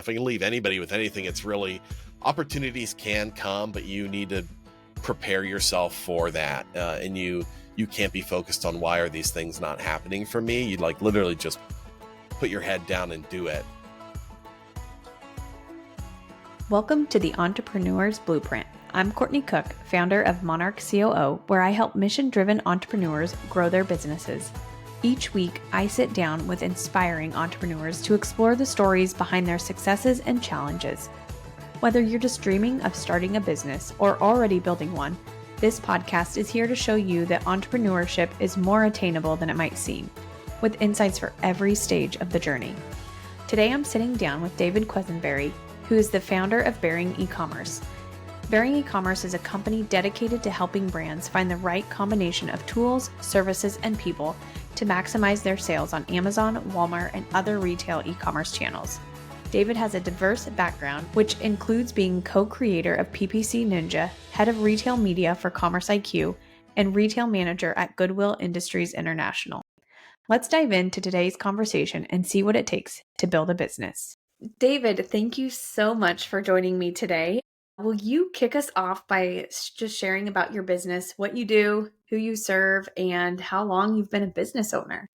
if I can leave anybody with anything, it's really opportunities can come, but you need to prepare yourself for that. And you can't be focused on why are these things not happening for me. You like literally just put your head down and do it. Welcome to the Entrepreneur's Blueprint. I'm Courtney Cook, founder of Monarch COO, where I help mission-driven entrepreneurs grow their businesses. Each week, I sit down with inspiring entrepreneurs to explore the stories behind their successes and challenges. Whether you're just dreaming of starting a business or already building one, this podcast is here to show you that entrepreneurship is more attainable than it might seem, with insights for every stage of the journey. Today, I'm sitting down with David Quesenberry, who is the founder of Bearing E-Commerce. Bearing E-Commerce is a company dedicated to helping brands find the right combination of tools, services, and people to maximize their sales on Amazon, Walmart, and other retail e-commerce channels. David has a diverse background, which includes being co-creator of PPC Ninja, head of retail media for Commerce IQ, and retail manager at Goodwill Industries International. Let's dive into today's conversation and see what it takes to build a business. David, thank you so much for joining me today. Will you kick us off by just sharing about your business, what you do, who you serve, and how long you've been a business owner?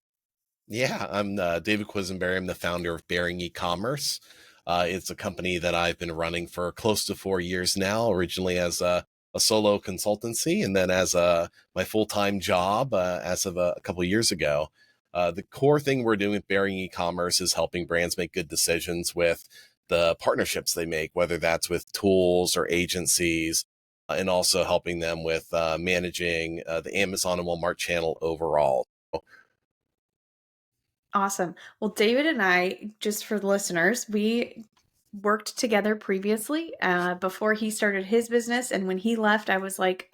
Yeah, I'm David Quesenberry. I'm the founder of Bearing E-Commerce. It's a company that I've been running for close to 4 years now, originally as a solo consultancy and then as my full-time job as of a couple of years ago. The core thing we're doing with Bearing E-Commerce is helping brands make good decisions with the partnerships they make, whether that's with tools or agencies, and also helping them with managing the Amazon and Walmart channel overall. Awesome. Well, David and I, just for the listeners, we worked together previously before he started his business. And when he left, I was like,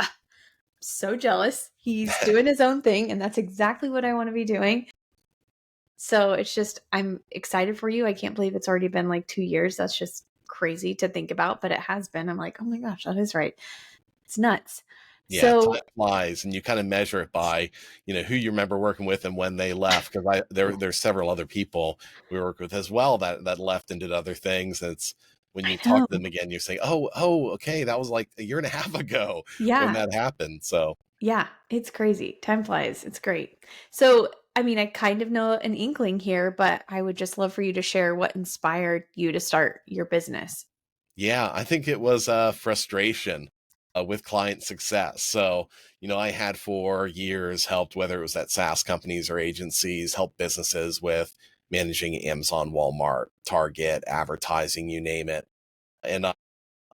so jealous. He's doing his own thing. And that's exactly what I want to be doing. So it's just, I'm excited for you. I can't believe it's already been like 2 years. That's just crazy to think about, but it has been. I'm like, oh my gosh, that is right. It's nuts. Yeah, So time flies, and you kind of measure it by, who you remember working with and when they left. Because there's several other people we work with as well that left and did other things. And it's when I you talk know. to them again, you say, oh, okay, that was like a year and a half ago when Yeah. that happened. So Yeah. It's crazy. Time flies. It's great. So, I mean, I kind of know an inkling here, but I would just love for you to share what inspired you to start your business. yeah, I think it was frustration with client success. So, I had for years helped, whether it was at SaaS companies or agencies, help businesses with managing Amazon, Walmart, Target, advertising, you name it. And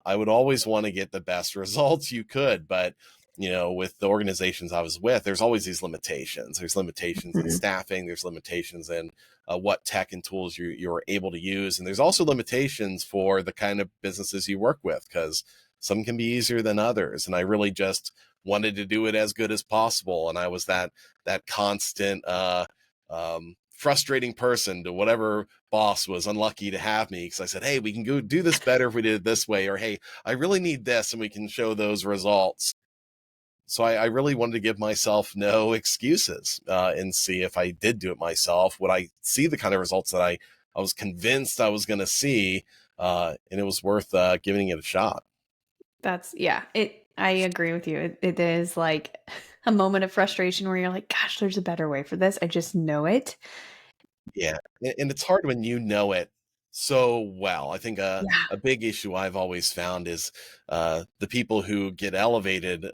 I would always want to get the best results you could, but with the organizations I was with, there's always these limitations. There's limitations in Mhm. staffing. There's limitations in what tech and tools you're able to use, and there's also limitations for the kind of businesses you work with, because some can be easier than others. And I really just wanted to do it as good as possible, and I was that constant frustrating person to whatever boss was unlucky to have me, because I said, hey, we can go do this better if we did it this way, or hey, I really need this, and we can show those results. So I really wanted to give myself no excuses and see if I did do it myself, would I see the kind of results that I was convinced I was going to see, and it was worth giving it a shot. I agree with you. It is like a moment of frustration where you're like, gosh, there's a better way for this. I just know it. Yeah, and it's hard when you know it so well. I think Yeah. a big issue I've always found is the people who get elevated,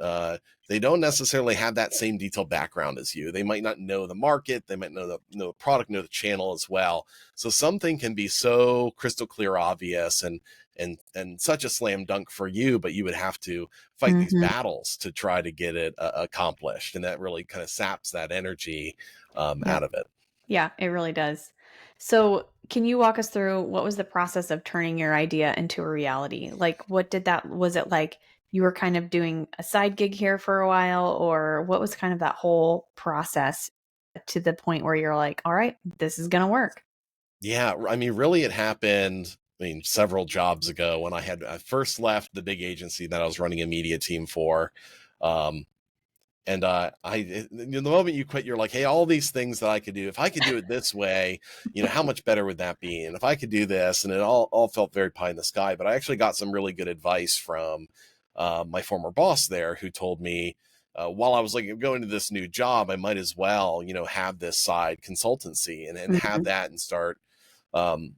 they don't necessarily have that same detailed background as you. They might not know the market, they might know the product, know the channel as well. So something can be so crystal clear, obvious, and such a slam dunk for you, but you would have to fight these Mhm. battles to try to get it accomplished, and that really kind of saps that energy Yep. out of it. Yeah, it really does. So, can you walk us through what was the process of turning your idea into a reality? Like, was it like you were kind of doing a side gig here for a while, or what was kind of that whole process to the point where you're like, all right, this is going to work? Yeah, I mean, really, it happened, several jobs ago when I first left the big agency that I was running a media team for. Um, And in the moment you quit, you're like, hey, all these things that I could do, if I could do it this way, how much better would that be? And if I could do this, and it all felt very pie in the sky. But I actually got some really good advice from my former boss there, who told me, while I was like going to this new job, I might as well, have this side consultancy and have Mhm. that and start, um,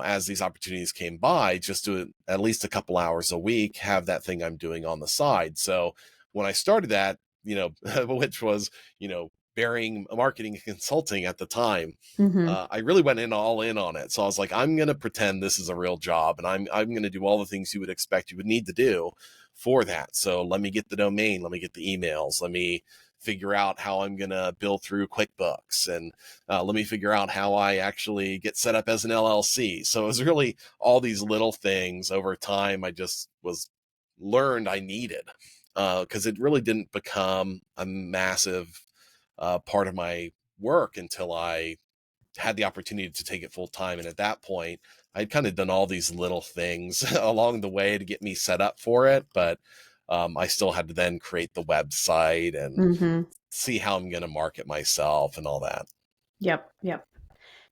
as these opportunities came by, just do it at least a couple hours a week, have that thing I'm doing on the side. So when I started that, which was, bearing marketing and consulting at the time, Mhm. I really went in all in on it. So I was like, I'm going to pretend this is a real job, and I'm going to do all the things you would expect you would need to do for that. So let me get the domain, let me get the emails, let me figure out how I'm going to bill through QuickBooks, and let me figure out how I actually get set up as an LLC. So it was really all these little things over time I just was learned I needed, because it really didn't become a massive part of my work until I had the opportunity to take it full time. And at that point, I'd kind of done all these little things along the way to get me set up for it. But I still had to then create the website and Mhm. see how I'm going to market myself and all that. Yep, yep.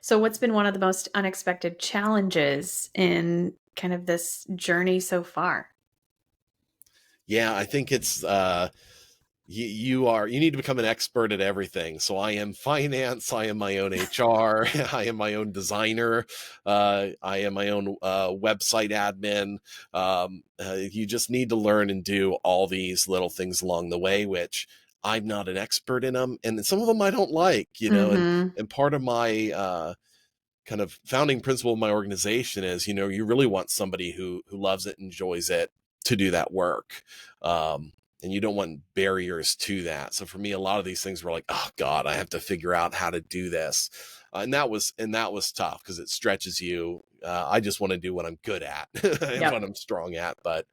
So what's been one of the most unexpected challenges in kind of this journey so far? Yeah, I think it's you need to become an expert at everything. So I am finance, I am my own HR, I am my own designer, I am my own website admin. You just need to learn and do all these little things along the way, which I'm not an expert in them, and some of them I don't like, Mhm. and part of my kind of founding principle of my organization is, you really want somebody who loves it, enjoys it, to do that work. And you don't want barriers to that. So for me, a lot of these things were like, oh God, I have to figure out how to do this. And that was tough because it stretches you. I just want to do what I'm good at and Yep. what I'm strong at. But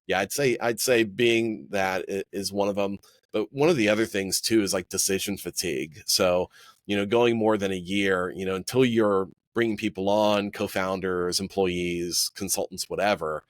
yeah, I'd say being that is one of them. But one of the other things too is like decision fatigue. So, going more than a year, until you're bringing people on, co-founders, employees, consultants, whatever,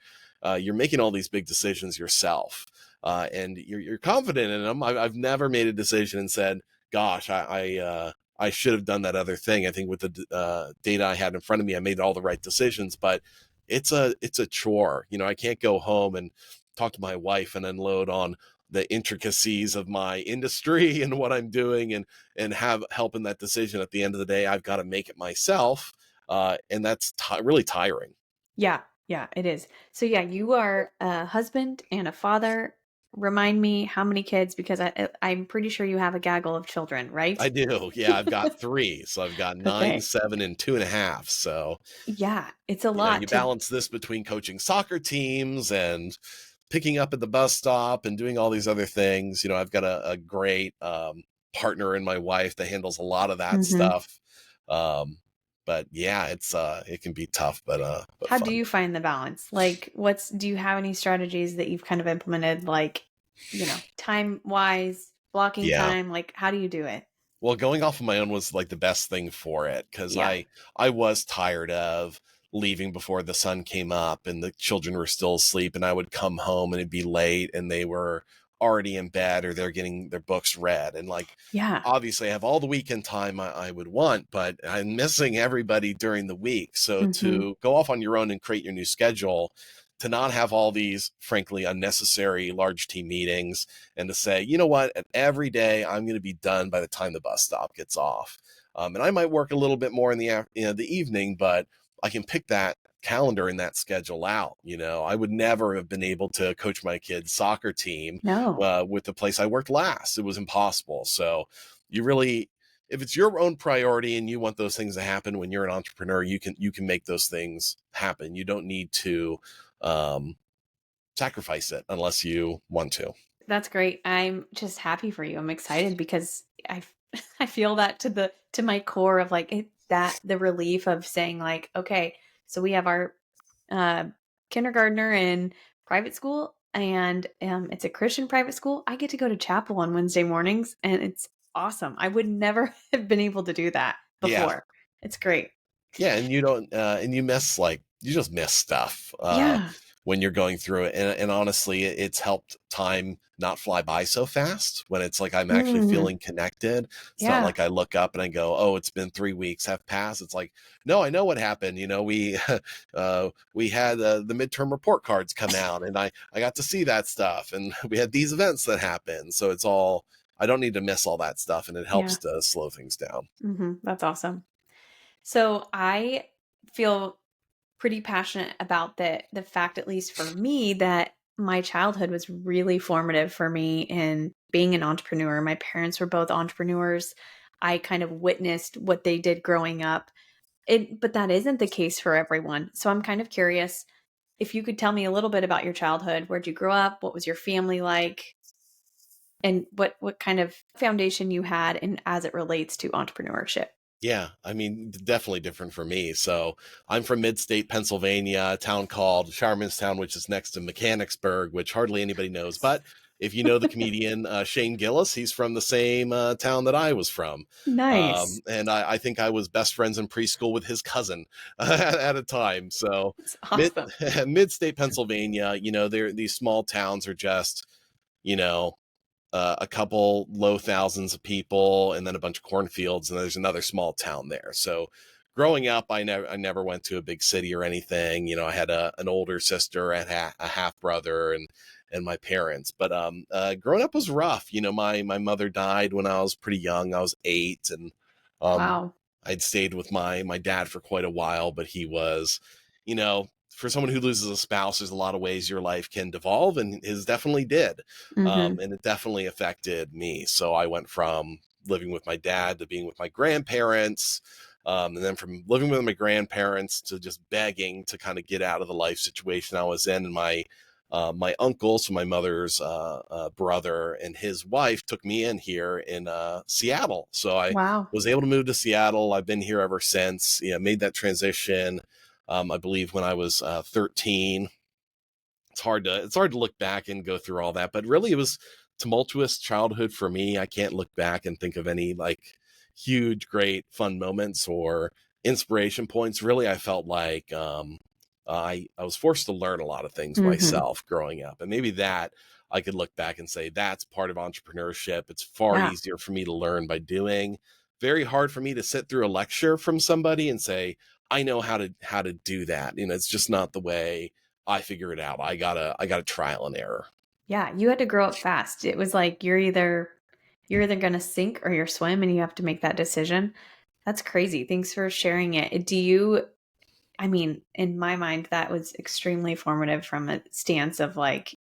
you're making all these big decisions yourself, and you're confident in them. I've never made a decision and said, "Gosh, I should have done that other thing." I think with the data I had in front of me, I made all the right decisions, but it's a chore. I can't go home and talk to my wife and unload on the intricacies of my industry and what I'm doing, and have help in that decision. At the end of the day, I've got to make it myself, and that's really tiring. Yeah, yeah, it is. So yeah, you are a husband and a father. Remind me how many kids because I'm pretty sure you have a gaggle of children, right? I do. Yeah, I've got three. So I've got 9, Okay. 7, and 2.5. So, Yeah, it's a you lot to balance this between coaching soccer teams and picking up at the bus stop and doing all these other things. I've got a great partner in my wife that handles a lot of that Mhm. stuff. But yeah, it can be tough, but How do fun. you find the balance? Like, do you have any strategies that you've kind of implemented, like, time wise, blocking Yeah. time? Like, how do you do it? Well, going off of my own was like the best thing for it, because Yeah. I was tired of leaving before the sun came up and the children were still asleep, and I would come home and it'd be late and they were already in bed or they're getting their books read. And like, Yeah. obviously I have all the weekend time I would want, but I'm missing everybody during the week. So Mhm. to go off on your own and create your new schedule, to not have all these frankly unnecessary large team meetings, and to say, you know what, every day I'm going to be done by the time the bus stop gets off. And I might work a little bit more in the evening, but I can pick that calendar and that schedule out. I would never have been able to coach my kids' soccer team No. with the place I worked last. It was impossible. So you really, if it's your own priority and you want those things to happen when you're an entrepreneur, you can make those things happen. You don't need to um, sacrifice it unless you want to. That's great. I'm just happy for you. I'm excited because I I feel that to my core of like that the relief of saying like, okay, so we have our uh, kindergartner in private school, and it's a Christian private school. I get to go to chapel on Wednesday mornings, and it's awesome. I would never have been able to do that Yeah. before. It's great. Yeah, and you don't and you just miss stuff. Yeah. when you're going through it. And honestly, it's helped time not fly by so fast when it's like I'm actually Mm, feeling connected. It's not yeah. like I look up and I go, oh, it's been 3 weeks have passed. It's like, no, I know what happened. We had the midterm report cards come out, and I got to see that stuff, and we had these events that happened. So it's all, I don't need to miss all that stuff, and it Yeah. helps to slow things down. That's awesome. So I feel pretty passionate about the fact, at least for me, that my childhood was really formative for me in being an entrepreneur. My parents were both entrepreneurs. I kind of witnessed what they did growing up. But that isn't the case for everyone. So I'm kind of curious if you could tell me a little bit about your childhood. Where'd you grow up? What was your family like? And what kind of foundation you had in as it relates to entrepreneurship? Yeah, I mean, definitely different for me. So I'm from mid-state Pennsylvania, a town called Sharmanstown, which is next to Mechanicsburg, which hardly anybody knows. But if you know the comedian Shane Gillis, he's from the same town that I was from. Nice. And I think I was best friends in preschool with his cousin at a time. So That's mid awesome. mid-state Pennsylvania, these small towns are just, you know, a couple low thousands of people and then a bunch of cornfields, and there's another small town there. So growing up, I never went to a big city or anything. I had an older sister and a half brother, and my parents. But growing up was rough. My mother died when I was pretty young. I was 8, and um, Wow. I'd stayed with my dad for quite a while, but he was, for someone who loses a spouse, there's a lot of ways your life can devolve, and his definitely did. Mhm. And it definitely affected me. So I went from living with my dad to being with my grandparents. And then from living with my grandparents to just begging to kind of get out of the life situation I was in. And my uncle, so my mother's brother, and his wife took me in here in Seattle. So I Wow. was able to move to Seattle. I've been here ever since. Made that transition. I believe when I was 13. It's hard to look back and go through all that, but really it was tumultuous childhood for me. I can't look back and think of any like huge great fun moments or inspiration points. Really, I felt like I was forced to learn a lot of things Mhm. myself growing up, and maybe that I could look back and say that's part of entrepreneurship. It's far Yeah. easier for me to learn by doing. Very hard for me to sit through a lecture from somebody and say I know how to do that. It's just not the way I figure it out. I got a trial and error. Yeah, you had to grow up fast. It was like you're either gonna sink or you're swim, and you have to make that decision. That's crazy. Thanks for sharing it. Do you I mean, in my mind, that was extremely formative from a stance of like,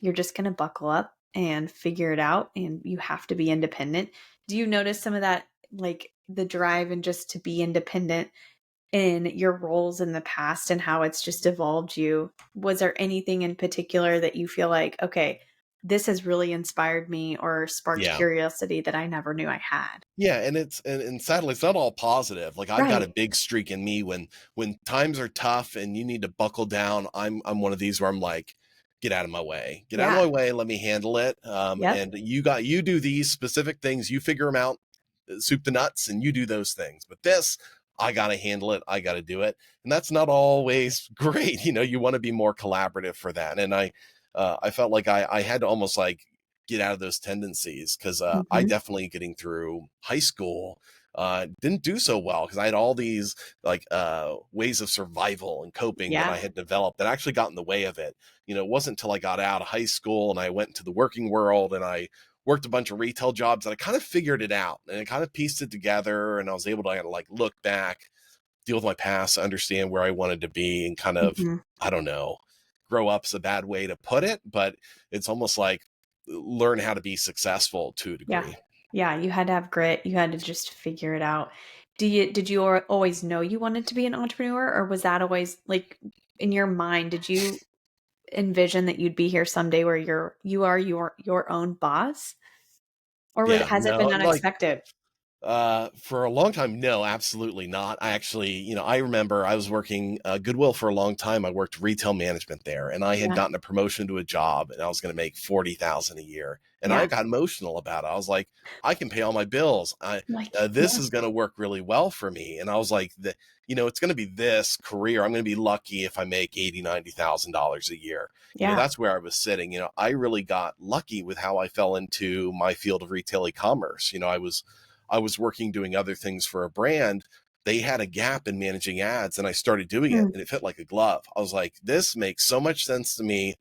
you're just gonna buckle up and figure it out, and you have to be independent. Do you notice some of that, like the drive and just to be independent in your roles in the past and how it's just evolved you? Was there anything in particular that you feel like, okay, this has really inspired me or sparked Yeah. curiosity that I never knew I had? Yeah, and sadly it's not all positive. Like I've got a Right. big streak in me when times are tough and you need to buckle down. I'm one of these where I'm like, get out of my way. Get out of Yeah. my way, let me handle it. Yep. And you do these specific things, you figure them out, soup to nuts, and you do those things. But this, I got to handle it. I got to do it. And that's not always great. You want to be more collaborative for that. And I felt like I had to almost like get out of those tendencies because I Mhm. definitely getting through high school didn't do so well because I had all these like ways of survival and coping that I Yeah. had developed that actually got in the way of it. It wasn't until I got out of high school and I went into the working world and I worked a bunch of retail jobs that I kind of figured it out and I kind of pieced it together, and I was able to kind of like look back, deal with my past, understand where I wanted to be, and kind of, Mhm. I don't know, grow up's a bad way to put it, but it's almost like learn how to be successful to a Yeah. degree. Yeah, you had to have grit. You had to just figure it out. Did you always know you wanted to be an entrepreneur, or was that always like in your mind? Did you envision that you'd be here someday where you are your own boss? Or Yeah, has it no, been like unexpected? For a long time, no, absolutely not. I actually, I remember I was working Goodwill for a long time. I worked retail management there, and I had Yeah. gotten a promotion to a job, and I was going to make 40,000 a year. And I Yeah. got emotional about it. I was like, I can pay all my bills. Like, This yeah. is going to work really well for me. And I was like, it's going to be this career. I'm going to be lucky if I make 80, $90,000 a year. Yeah. That's where I was sitting. I really got lucky with how I fell into my field of retail e-commerce. I was working doing other things for a brand. They had a gap in managing ads, and I started doing it, Mm. and it fit like a glove. I was like, this makes so much sense to me.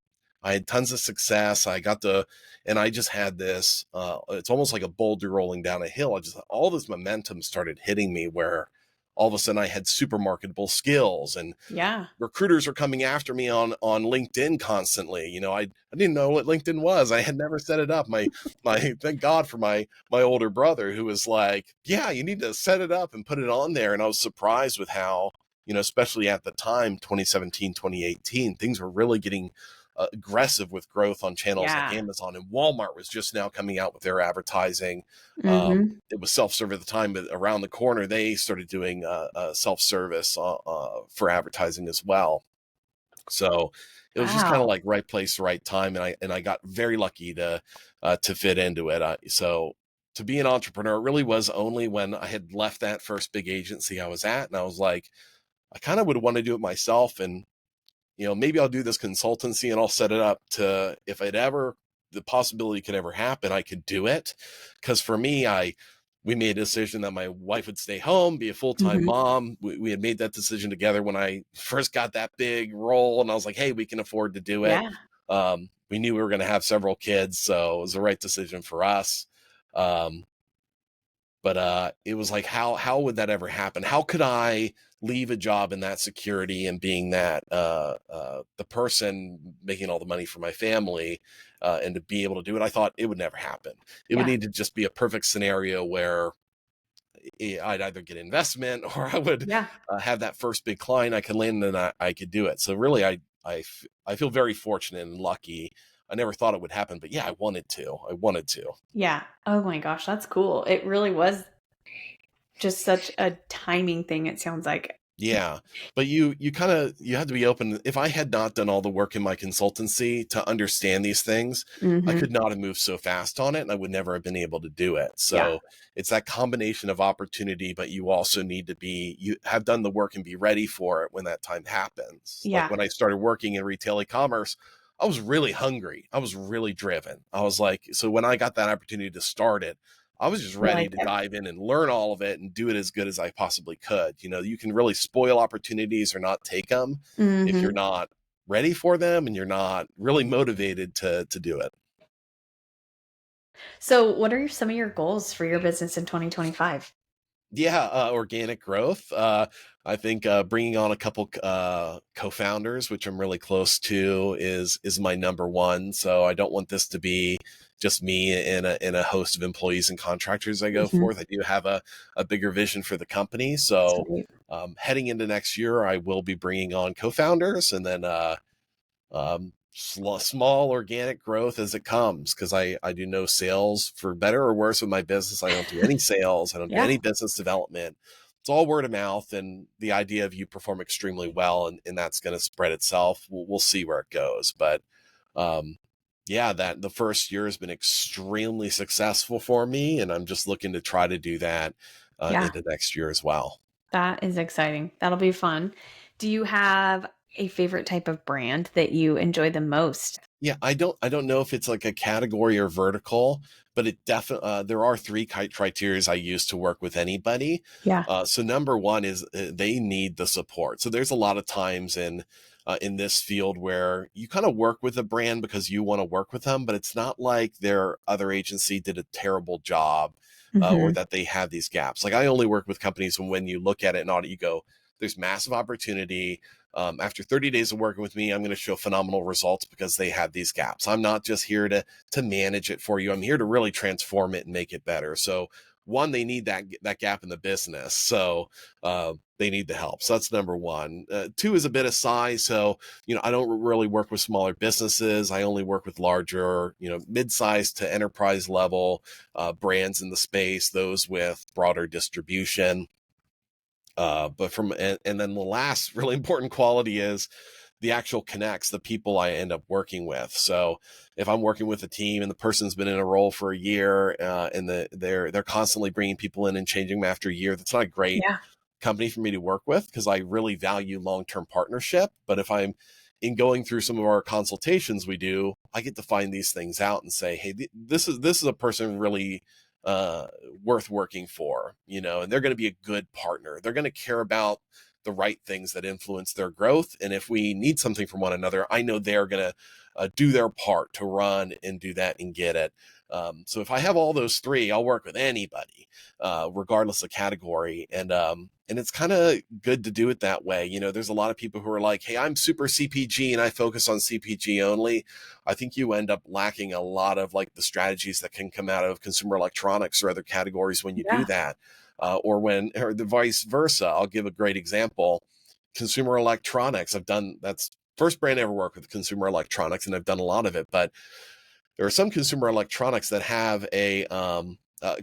I had tons of success. And I just had this, it's almost like a boulder rolling down a hill. All this momentum started hitting me where all of a sudden I had super marketable skills, and Yeah. recruiters are coming after me on LinkedIn constantly. I didn't know what LinkedIn was. I had never set it up. My thank God for my older brother, who was like, yeah, you need to set it up and put it on there. And I was surprised with how, especially at the time, 2017, 2018, things were really getting aggressive with growth on channels like Yeah. Amazon, and Walmart was just now coming out with their advertising. Mm-hmm. It was self-serve at the time, but around the corner they started doing self-service for advertising as well. So it was just kind of Wow. like right place, right time, and I got very lucky to fit into it. So to be an entrepreneur really was only when I had left that first big agency I was at, and I was like, I kind of would want to do it myself, and maybe I'll do this consultancy and I'll set it up to, if the possibility could ever happen, I could do it. Cause for me, we made a decision that my wife would stay home, be a full-time Mm-hmm. mom. We had made that decision together when I first got that big role, and I was like, hey, we can afford to do it. Yeah. We knew we were going to have several kids, so it was the right decision for us. Um, but it was like, how would that ever happen? How could I leave a job in that security and being that the person making all the money for my family, and to be able to do it? I thought it would never happen. It would Yeah. need to just be a perfect scenario where I'd either get investment or I would Yeah. have that first big client I could land, and I could do it. So really, I feel very fortunate and lucky. I never thought it would happen, but yeah, I wanted to. I wanted to. Yeah. Oh my gosh, that's cool. It really was just such a timing thing, it sounds like. Yeah, but you have to be open. If I had not done all the work in my consultancy to understand these things, I Mm-hmm. could not have moved so fast on it, and I would never have been able to do it. Yeah. So it's that combination of opportunity, but you also need to you have done the work and be ready for it when that time happens. Like Yeah. when I started working in retail e-commerce, I was really hungry. I was really driven. I was like, so when I got that opportunity to start it, I was just You're ready like, to yep. dive in and learn all of it and do it as good as I possibly could. You can really spoil opportunities or not take them if you're Mm-hmm. not ready for them and you're not really motivated to do it. So, what are some of your goals for your business in 2025? Yeah, organic growth. I think bringing on a couple co-founders, which I'm really close to, is my number one. So I don't want this to be just me and a host of employees and contractors I go Mm-hmm. forth. I do have a bigger vision for the company. So Sweet. heading into next year, I will be bringing on co-founders, and then small organic growth as it comes, because I do no sales, for better or worse with my business. I don't do any sales. I don't do Yeah. any business development. It's all word of mouth, and the idea of you perform extremely well, and that's going to spread itself. We'll see where it goes. But um, yeah, that the first year has been extremely successful for me, and I'm just looking to try to do that Yeah. into next year as well. That is exciting. That'll be fun. Do you have a favorite type of brand that you enjoy the most? Yeah, I don't know if it's like a category or vertical, but it definitely there are three criteria I use to work with anybody. Yeah. So number one is they need the support. So there's a lot of times in this field where you kind of work with a brand because you want to work with them, but it's not like their other agency did a terrible job, or Mm-hmm. that they have these gaps. Like I only work with companies when you look at it and audit, you go, there's massive opportunity. After 30 days of working with me, I'm going to show phenomenal results because they have these gaps. I'm not just here to manage it for you. I'm here to really transform it and make it better. So one, they need that gap in the business. So they need the help. So that's number one. Two is a bit of size. So, I don't really work with smaller businesses. I only work with larger, mid-sized to enterprise level brands in the space, those with broader distribution. And then the last really important quality is the actual connects, the people I end up working with. So if I'm working with a team and the person's been in a role for a year, and they're constantly bringing people in and changing them after a year, that's not a great Yeah. company for me to work with, because I really value long-term partnership. But if I'm in going through some of our consultations we do, I get to find these things out and say, hey, this is a person really uh, worth working for, and they're going to be a good partner. They're going to care about the right things that influence their growth. And if we need something from one another, I know they're going to do their part to run and do that and get it. So if I have all those three, I'll work with anybody, regardless of category. And it's kind of good to do it that way. There's a lot of people who are like, hey, I'm super CPG and I focus on CPG only. I think you end up lacking a lot of like the strategies that can come out of consumer electronics or other categories when you do Yeah. that. Or the vice versa. I'll give a great example. Consumer electronics. That's first brand I ever worked with consumer electronics, and I've done a lot of it. But there are some consumer electronics that have a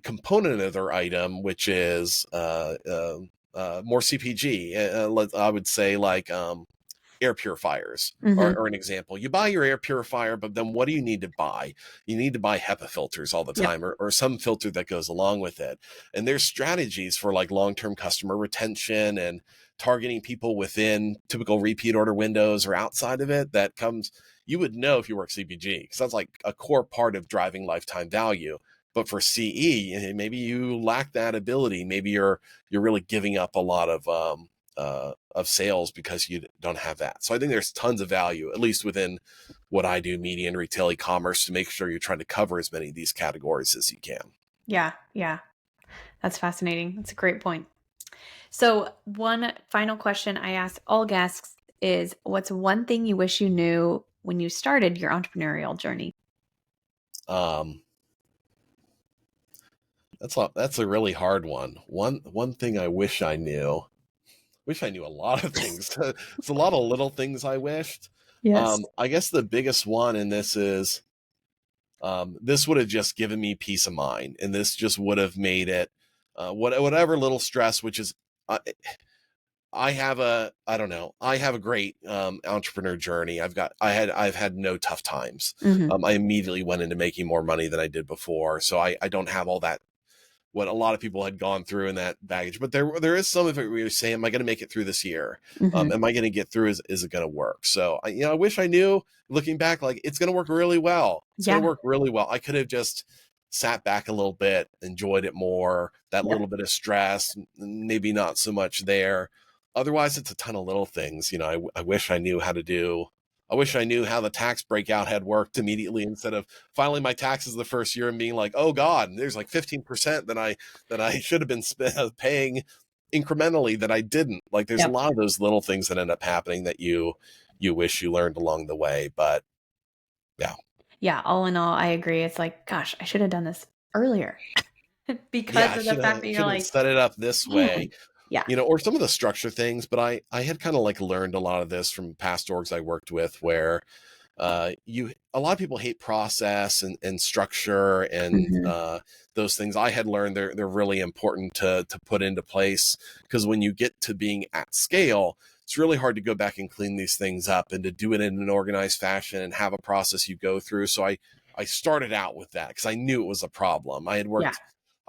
component of their item which is more CPG. I would say like air purifiers Hmm. or an example. You buy your air purifier, but then what do you need to buy? You need to buy HEPA filters all the Yep. time, or some filter that goes along with it. And there's strategies for like long-term customer retention and targeting people within typical repeat order windows or outside of it that comes, you would know if you work CPG, because that's like a core part of driving lifetime value. But for CE, maybe you lack that ability. Maybe you're really giving up a lot of sales because you don't have that. So I think there's tons of value, at least within what I do, media and retail e-commerce, to make sure you're trying to cover as many of these categories as you can. Yeah. Yeah. That's fascinating. That's a great point. So, one final question I ask all guests is, what's one thing you wish you knew when you started your entrepreneurial journey? Um, that's a really hard one. One thing I wish I knew. Wish I knew a lot of things. It's a lot of little things I wished. Yes. I guess the biggest one in this is, this would have just given me peace of mind, and this just would have made it whatever little stress, which is. I don't know. I have a great entrepreneur journey. I've had no tough times. Hmm. I immediately went into making more money than I did before. So I don't have all that, what a lot of people had gone through in that baggage. But there is some of it where you say, am I going to make it through this year? Hmm. Am I going to get through? Is it going to work? So I wish I knew, looking back, like it's going to work really well. It's going Yeah. to work really well. I could have just sat back a little bit, enjoyed it more, that Yep. little bit of stress, maybe not so much there. Otherwise, it's a ton of little things. I wish I knew how to do. I wish I knew how the tax breakout had worked immediately, instead of filing my taxes the first year and being like, "Oh God, there's like 15% that I should have been paying incrementally that I didn't." Like, there's a Yep. lot of those little things that end up happening that you wish you learned along the way. But yeah, Yeah. All in all, I agree. It's like, gosh, I should have done this earlier yeah, because I of the should fact have that you're should have like, set it up this way. man. Yeah. Or some of the structure things. But I had kind of like learned a lot of this from past orgs I worked with, where you a lot of people hate process and structure and Hmm. those things. I had learned they're really important to put into place, because when you get to being at scale, it's really hard to go back and clean these things up and to do it in an organized fashion and have a process you go through. So I started out with that because I knew it was a problem. Yeah.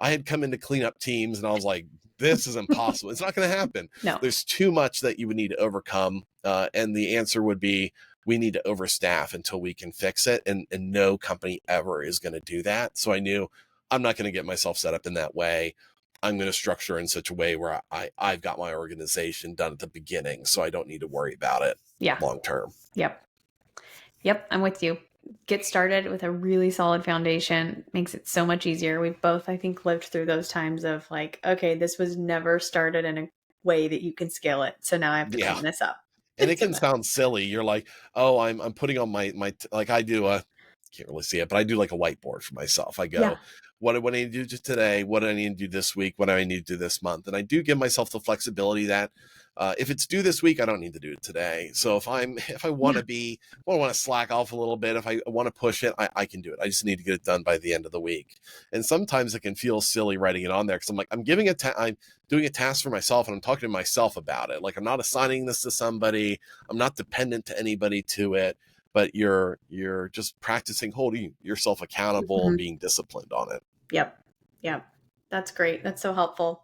I had come in to clean up teams, and I was like, this is impossible. It's not going to happen. No. There's too much that you would need to overcome. And the answer would be, we need to overstaff until we can fix it. And no company ever is going to do that. So I knew I'm not going to get myself set up in that way. I'm going to structure in such a way where I've got my organization done at the beginning, so I don't need to worry about it Yeah. long term. Yep. Yep. I'm with you. Get started with a really solid foundation makes it so much easier. We've both, I think, lived through those times of like, okay, this was never started in a way that you can scale it. So now I have to Yeah. clean this up. And it It's a can mess. sound silly. You're like, oh, I'm putting on my like I do a, can't really see it, but I do like a whiteboard for myself. I Yeah. go, what do I need to do just today? What do I need to do this week? What do I need to do this month? And I do give myself the flexibility that if it's due this week, I don't need to do it today. So if I want Yeah. to want to slack off a little bit, if I want to push it, I can do it. I just need to get it done by the end of the week. And sometimes it can feel silly writing it on there because I'm like, I'm doing a task for myself and I'm talking to myself about it. Like I'm not assigning this to somebody. I'm not dependent to anybody to it, but you're just practicing holding yourself accountable and Mhm. being disciplined on it. Yep. Yep. That's great. That's so helpful.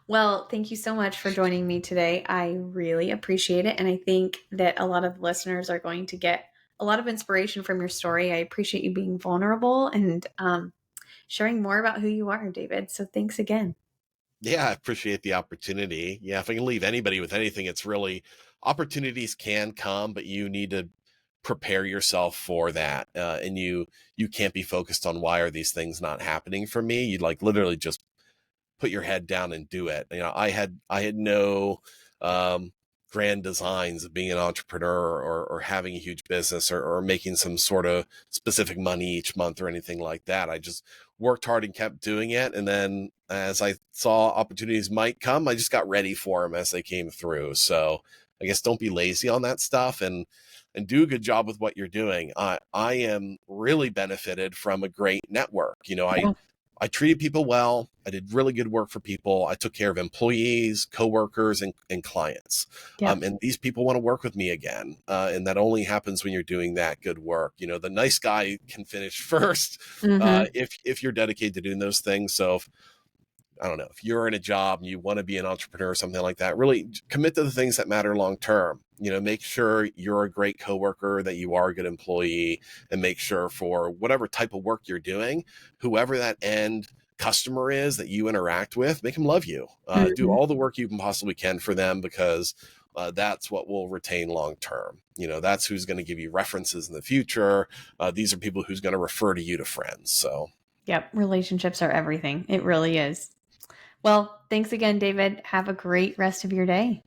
Well, thank you so much for joining me today. I really appreciate it. And I think that a lot of listeners are going to get a lot of inspiration from your story. I appreciate you being vulnerable and sharing more about who you are, David. So thanks again. Yeah, I appreciate the opportunity. Yeah, if I can leave anybody with anything, it's really opportunities can come, but you need to prepare yourself for that. And you can't be focused on why are these things not happening for me. You like literally just put your head down and do it. I had no um, grand designs of being an entrepreneur or having a huge business or making some sort of specific money each month or anything like that. I just worked hard and kept doing it. And then as I saw opportunities might come, I just got ready for them as they came through. So I guess don't be lazy on that stuff and do a good job with what you're doing. I am really benefited from a great network. Yeah. I treated people well. I did really good work for people. I took care of employees, coworkers, and clients. Yep. And these people want to work with me again. And that only happens when you're doing that good work. The nice guy can finish first Mm-hmm. if you're dedicated to doing those things. So I don't know, if you're in a job and you want to be an entrepreneur or something like that, really commit to the things that matter long term. Make sure you're a great coworker, that you are a good employee, and make sure for whatever type of work you're doing, whoever that end customer is that you interact with, make them love you. Do Mm-hmm. all the work you can possibly can for them because that's what will retain long term. That's who's going to give you references in the future. These are people who's going to refer to you to friends. So, Yep. Relationships are everything. It really is. Well, thanks again, David. Have a great rest of your day.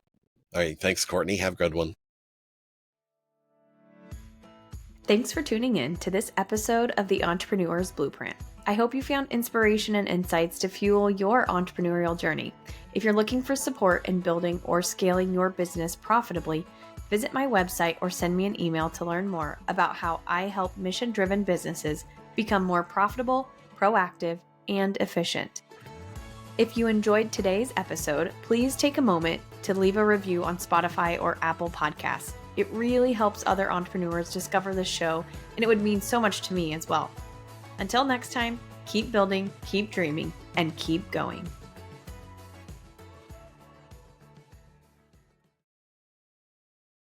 all right. Thanks, Courtney. Have a good one. Thanks for tuning in to this episode of the Entrepreneur's Blueprint. I hope you found inspiration and insights to fuel your entrepreneurial journey. If you're looking for support in building or scaling your business profitably, visit my website or send me an email to learn more about how I help mission-driven businesses become more profitable, proactive, and efficient. If you enjoyed today's episode, please take a moment to leave a review on Spotify or Apple Podcasts. It really helps other entrepreneurs discover this show, and it would mean so much to me as well. Until next time, keep building, keep dreaming, and keep going.